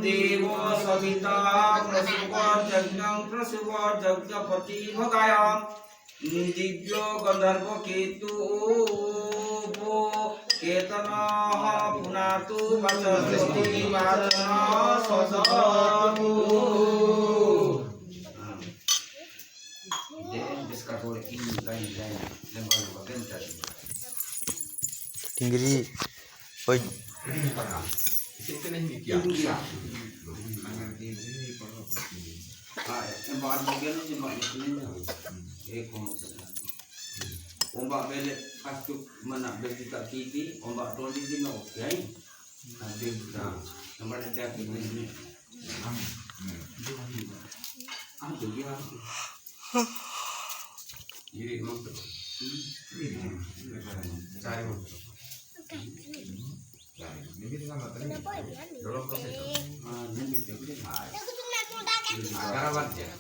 देवो सविता प्रसुवो यज्ञपति भगाय दिव्यो गंधर्व केतु केतन पुनातु वचस्पति वाचन ससतु Tinggi, oi. Ombak belek kasut mana beli kat TV, ombak troli di no, okey. Nanti dah, nomor dia ini. Tu dia. Ini motor. Cari motor. Cari. Ini sama tadi. Dorong proses. Ini dia boleh. Karabat ya.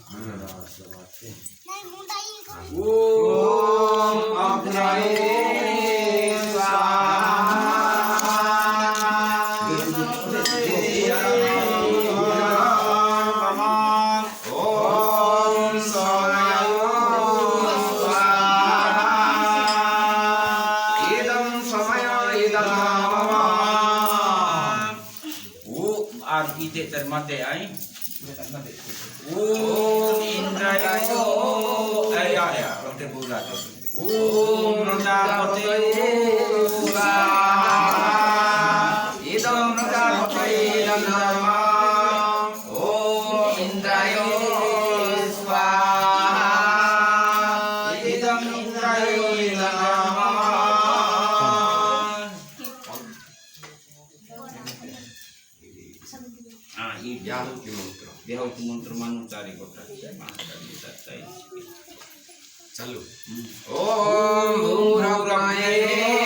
Om Agnaye termate ai Om Indrayo ya rote bulat Om Pradapate Idam Pradapate Nama Om Indrayo Swaha Idam Indrayo Nama dia itu mantra manu cari kota चालू ओम भूराग्राये